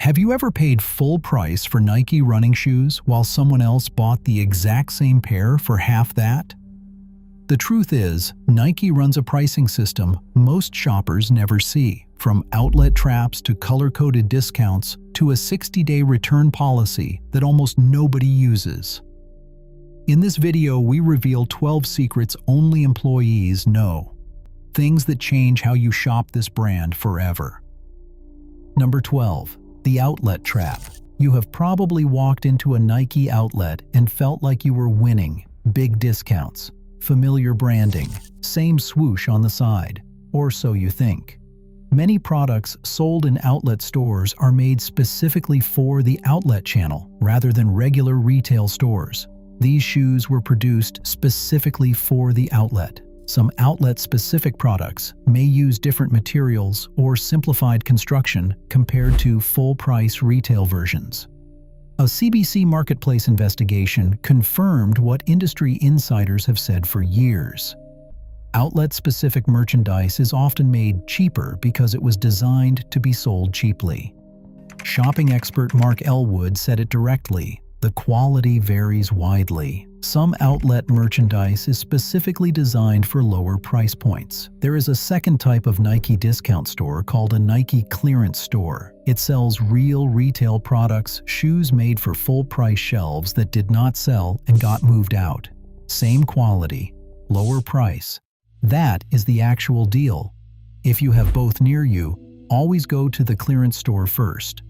Have you ever paid full price for Nike running shoes while someone else bought the exact same pair for half that? The truth is, Nike runs a pricing system most shoppers never see, from outlet traps to color-coded discounts to a 60-day return policy that almost nobody uses. In this video, we reveal 12 secrets only employees know. Things that change how you shop this brand forever. Number 12. The outlet trap. You have probably walked into a Nike outlet and felt like you were winning. Big discounts, familiar branding, same swoosh on the side, or so you think. Many products sold in outlet stores are made specifically for the outlet channel rather than regular retail stores. These shoes were produced specifically for the outlet. Some outlet-specific products may use different materials or simplified construction compared to full-price retail versions. A CBC Marketplace investigation confirmed what industry insiders have said for years. Outlet-specific merchandise is often made cheaper because it was designed to be sold cheaply. Shopping expert Mark Elwood said it directly: the quality varies widely. Some outlet merchandise is specifically designed for lower price points. There is a second type of Nike discount store called a Nike clearance store. It sells real retail products, shoes made for full-price shelves that did not sell and got moved out. Same quality, lower price. That is the actual deal. If you have both near you, always go to the clearance store first.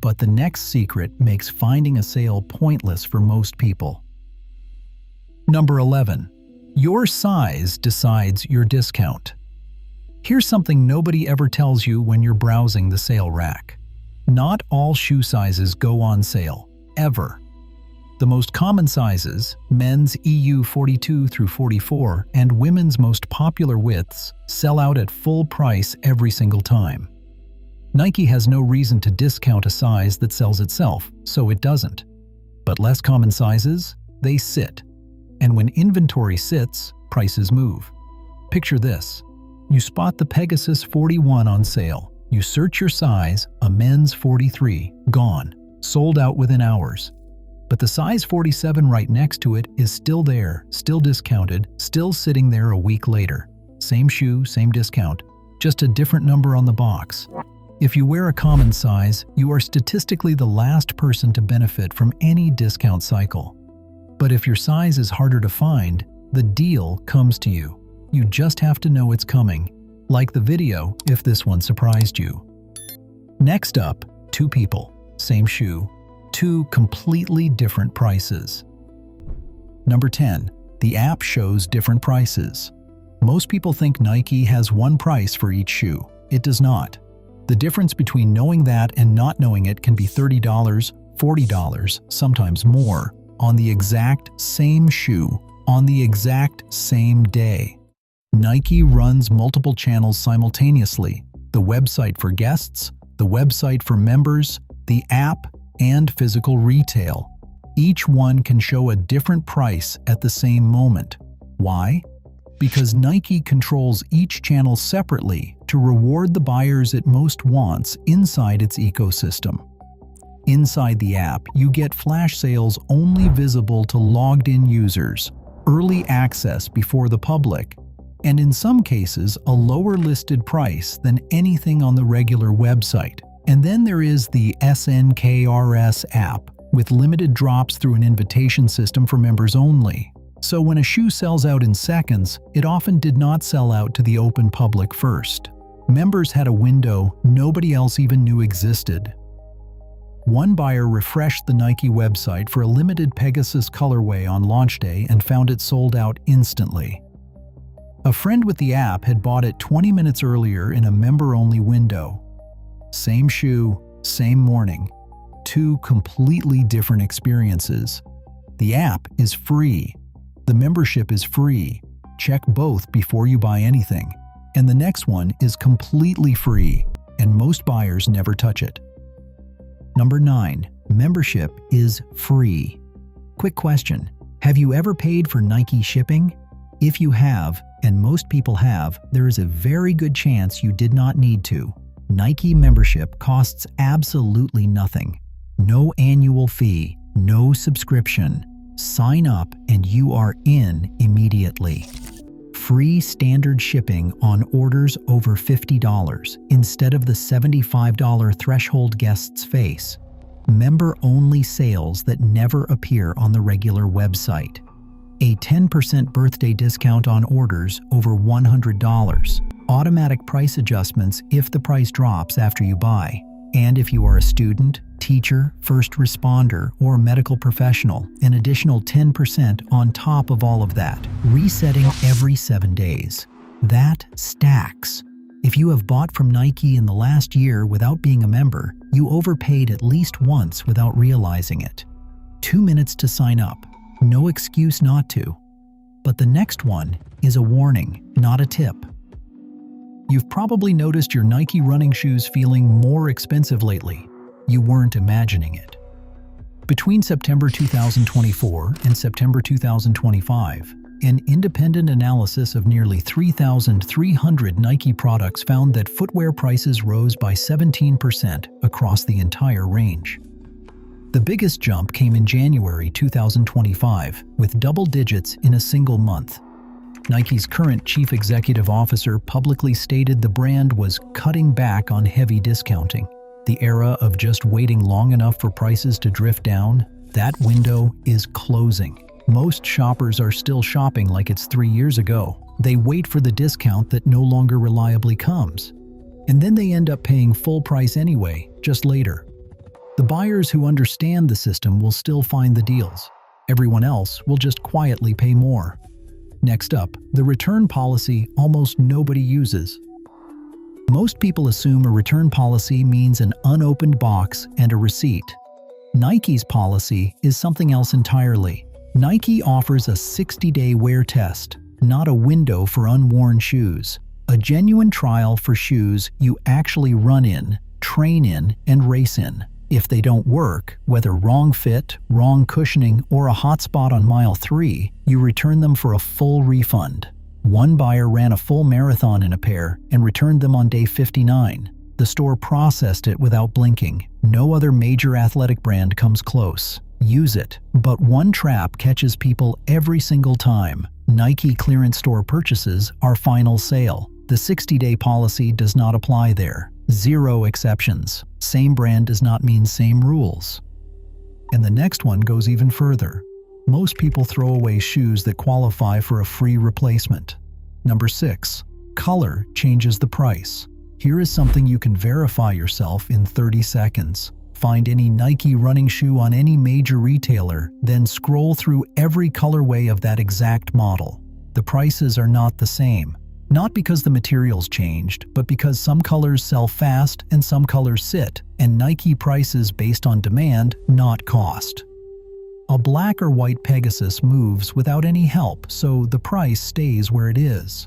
But the next secret makes finding a sale pointless for most people. Number 11. Your size decides your discount. Here's something nobody ever tells you when you're browsing the sale rack. Not all shoe sizes go on sale, ever. The most common sizes, men's EU 42 through 44 and women's most popular widths, sell out at full price every single time. Nike has no reason to discount a size that sells itself, so it doesn't. But less common sizes, they sit. And when inventory sits, prices move. Picture this. You spot the Pegasus 41 on sale. You search your size, a men's 43, gone, sold out within hours. But the size 47 right next to it is still there, still discounted, still sitting there a week later. Same shoe, same discount, just a different number on the box. If you wear a common size, you are statistically the last person to benefit from any discount cycle. But if your size is harder to find, the deal comes to you. You just have to know it's coming. Like the video if this one surprised you. Next up, two people, same shoe, two completely different prices. Number 10. The app shows different prices. Most people think Nike has one price for each shoe. It does not. The difference between knowing that and not knowing it can be $30, $40, sometimes more, on the exact same shoe, on the exact same day. Nike runs multiple channels simultaneously: the website for guests, the website for members, the app, and physical retail. Each one can show a different price at the same moment. Why? Because Nike controls each channel separately to reward the buyers it most wants inside its ecosystem. Inside the app, you get flash sales only visible to logged-in users, early access before the public, and in some cases, a lower listed price than anything on the regular website. And then there is the SNKRS app, with limited drops through an invitation system for members only. So when a shoe sells out in seconds, it often did not sell out to the open public first. Members had a window nobody else even knew existed. One buyer refreshed the Nike website for a limited Pegasus colorway on launch day and found it sold out instantly. A friend with the app had bought it 20 minutes earlier in a member-only window. Same shoe, same morning. Two completely different experiences. The app is free. The membership is free. Check both before you buy anything. And the next one is completely free, and most buyers never touch it. Number 9. Membership is free. Quick question. Have you ever paid for Nike shipping? If you have, and most people have, there is a very good chance you did not need to. Nike membership costs absolutely nothing. No annual fee, no subscription. Sign up and you are in immediately. Free standard shipping on orders over $50 instead of the $75 threshold guests face. Member-only sales that never appear on the regular website. A 10% birthday discount on orders over $100. Automatic price adjustments if the price drops after you buy. And if you are a student, teacher, first responder, or medical professional, an additional 10% on top of all of that. Resetting every 7 days. That stacks. If you have bought from Nike in the last year without being a member, you overpaid at least once without realizing it. 2 minutes to sign up. No excuse not to. But the next one is a warning, not a tip. You've probably noticed your Nike running shoes feeling more expensive lately. You weren't imagining it. Between September 2024 and September 2025, an independent analysis of nearly 3,300 Nike products found that footwear prices rose by 17% across the entire range. The biggest jump came in January 2025, with double digits in a single month. Nike's current chief executive officer publicly stated the brand was cutting back on heavy discounting. The era of just waiting long enough for prices to drift down, that window is closing. Most shoppers are still shopping like it's 3 years ago. They wait for the discount that no longer reliably comes. And then they end up paying full price anyway, just later. The buyers who understand the system will still find the deals. Everyone else will just quietly pay more. Next up, the return policy almost nobody uses. Most people assume a return policy means an unopened box and a receipt. Nike's policy is something else entirely. Nike offers a 60-day wear test, not a window for unworn shoes. A genuine trial for shoes you actually run in, train in, and race in. If they don't work, whether wrong fit, wrong cushioning, or a hot spot on mile 3, you return them for a full refund. One buyer ran a full marathon in a pair and returned them on day 59. The store processed it without blinking. No other major athletic brand comes close. Use it. But one trap catches people every single time. Nike clearance store purchases are final sale. The 60-day policy does not apply there. 0 exceptions. Same brand does not mean same rules. And the next one goes even further. Most people throw away shoes that qualify for a free replacement. Number 6. Color changes the price. Here is something you can verify yourself in 30 seconds. Find any Nike running shoe on any major retailer, then scroll through every colorway of that exact model. The prices are not the same. Not because the materials changed, but because some colors sell fast and some colors sit, and Nike prices based on demand, not cost. A black or white Pegasus moves without any help, so the price stays where it is.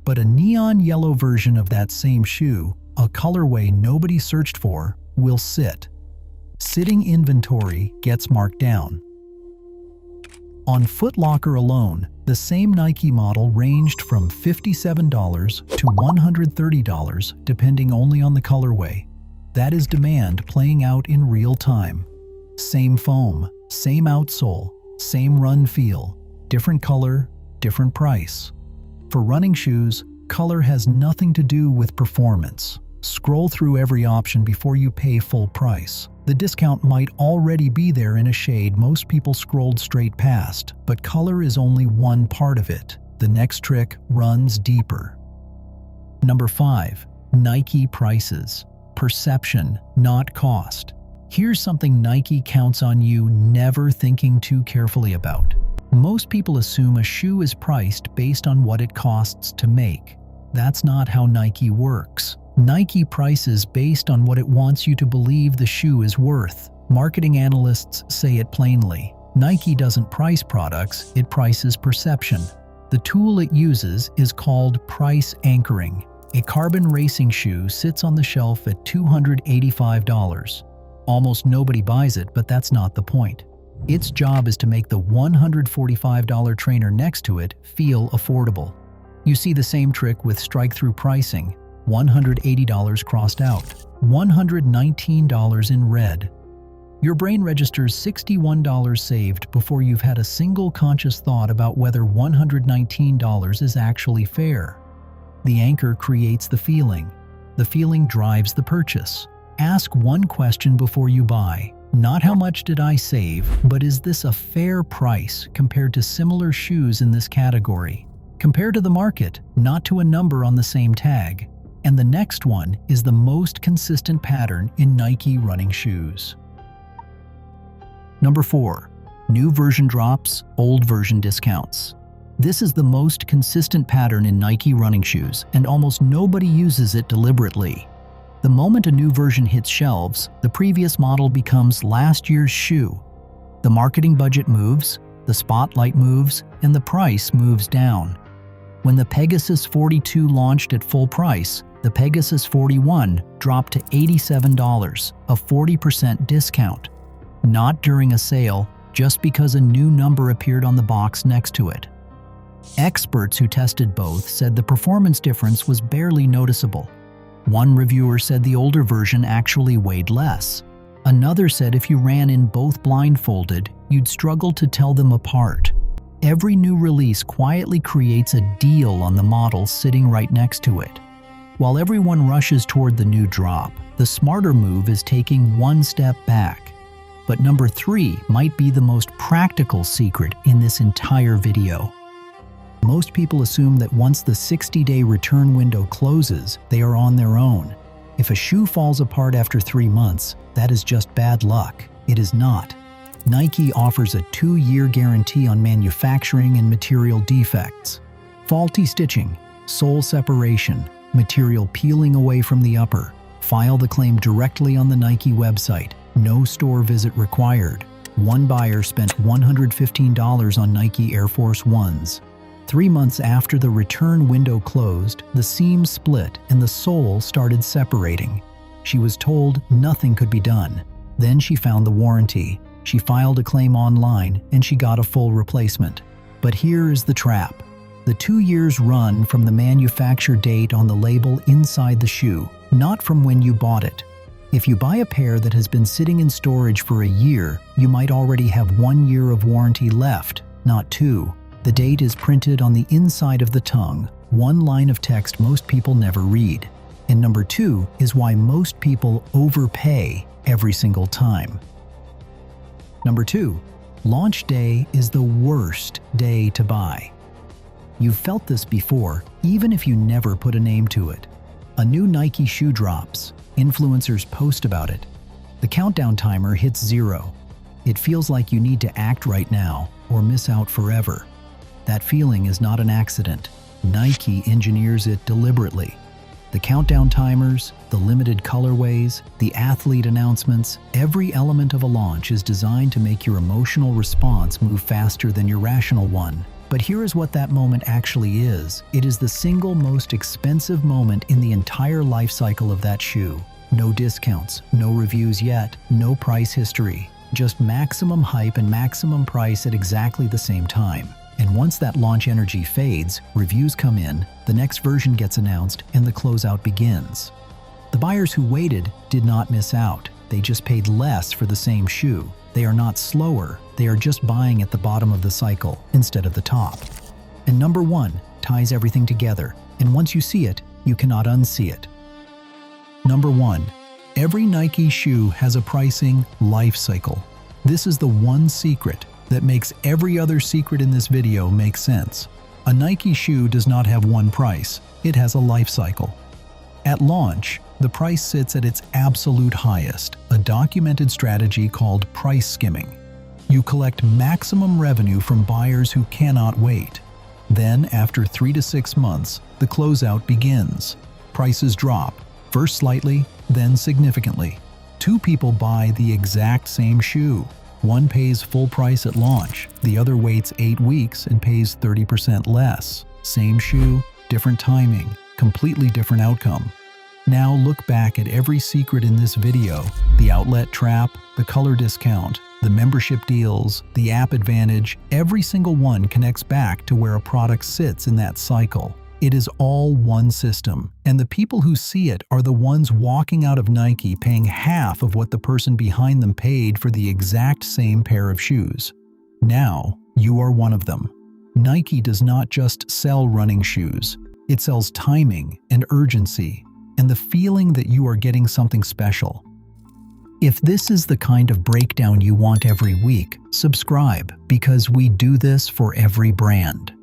But a neon yellow version of that same shoe, a colorway nobody searched for, will sit. Sitting inventory gets marked down. On Foot Locker alone, the same Nike model ranged from $57 to $130, depending only on the colorway. That is demand playing out in real time. Same foam, same outsole, same run feel, different color, different price. For running shoes, color has nothing to do with performance. Scroll through every option before you pay full price. The discount might already be there in a shade most people scrolled straight past, but color is only one part of it. The next trick runs deeper. Number 5. Nike prices. Perception, not cost. Here's something Nike counts on you never thinking too carefully about. Most people assume a shoe is priced based on what it costs to make. That's not how Nike works. Nike prices based on what it wants you to believe the shoe is worth. Marketing analysts say it plainly. Nike doesn't price products, it prices perception. The tool it uses is called price anchoring. A carbon racing shoe sits on the shelf at $285. Almost nobody buys it, but that's not the point. Its job is to make the $145 trainer next to it feel affordable. You see the same trick with strike-through pricing. $180 crossed out, $119 in red. Your brain registers $61 saved before you've had a single conscious thought about whether $119 is actually fair. The anchor creates the feeling. The feeling drives the purchase. Ask one question before you buy. Not how much did I save, but is this a fair price compared to similar shoes in this category? Compare to the market, not to a number on the same tag. And the next one is the most consistent pattern in Nike running shoes. Number 4. New version drops, old version discounts. This is the most consistent pattern in Nike running shoes, and almost nobody uses it deliberately. The moment a new version hits shelves, the previous model becomes last year's shoe. The marketing budget moves, the spotlight moves, and the price moves down. When the Pegasus 42 launched at full price, the Pegasus 41 dropped to $87, a 40% discount. Not during a sale, just because a new number appeared on the box next to it. Experts who tested both said the performance difference was barely noticeable. One reviewer said the older version actually weighed less. Another said if you ran in both blindfolded, you'd struggle to tell them apart. Every new release quietly creates a deal on the model sitting right next to it. While everyone rushes toward the new drop, the smarter move is taking one step back. But number 3 might be the most practical secret in this entire video. Most people assume that once the 60-day return window closes, they are on their own. If a shoe falls apart after 3 months, that is just bad luck. It is not. Nike offers a 2-year guarantee on manufacturing and material defects. Faulty stitching, sole separation, material peeling away from the upper. File the claim directly on the Nike website. No store visit required. One buyer spent $115 on Nike Air Force Ones. 3 months after the return window closed, the seam split and the sole started separating. She was told nothing could be done. Then she found the warranty. She filed a claim online and she got a full replacement. But here is the trap. The 2 years run from the manufacture date on the label inside the shoe, not from when you bought it. If you buy a pair that has been sitting in storage for a year, you might already have 1 year of warranty left, not 2. The date is printed on the inside of the tongue, one line of text most people never read. And number 2 is why most people overpay every single time. Number 2, launch day is the worst day to buy. You've felt this before, even if you never put a name to it. A new Nike shoe drops. Influencers post about it. The countdown timer hits 0. It feels like you need to act right now or miss out forever. That feeling is not an accident. Nike engineers it deliberately. The countdown timers, the limited colorways, the athlete announcements, every element of a launch is designed to make your emotional response move faster than your rational one. But here is what that moment actually is. It is the single most expensive moment in the entire life cycle of that shoe. No discounts, no reviews yet, no price history. Just maximum hype and maximum price at exactly the same time. And once that launch energy fades, reviews come in, the next version gets announced, and the closeout begins. The buyers who waited did not miss out. They just paid less for the same shoe. They are not slower, they are just buying at the bottom of the cycle instead of the top. And number 1 ties everything together, and once you see it, you cannot unsee it. Number 1. Every Nike shoe has a pricing life cycle. This is the one secret that makes every other secret in this video make sense. A Nike shoe does not have one price, it has a life cycle. At launch, the price sits at its absolute highest, a documented strategy called price skimming. You collect maximum revenue from buyers who cannot wait. Then, after 3 to 6 months, the closeout begins. Prices drop, first slightly, then significantly. 2 people buy the exact same shoe. One pays full price at launch, the other waits 8 weeks and pays 30% less. Same shoe, different timing, completely different outcome. Now look back at every secret in this video: the outlet trap, the color discount, the membership deals, the app advantage. Every single one connects back to where a product sits in that cycle. It is all one system, and the people who see it are the ones walking out of Nike paying half of what the person behind them paid for the exact same pair of shoes. Now, you are one of them. Nike does not just sell running shoes. It sells timing and urgency and the feeling that you are getting something special. If this is the kind of breakdown you want every week, subscribe because we do this for every brand.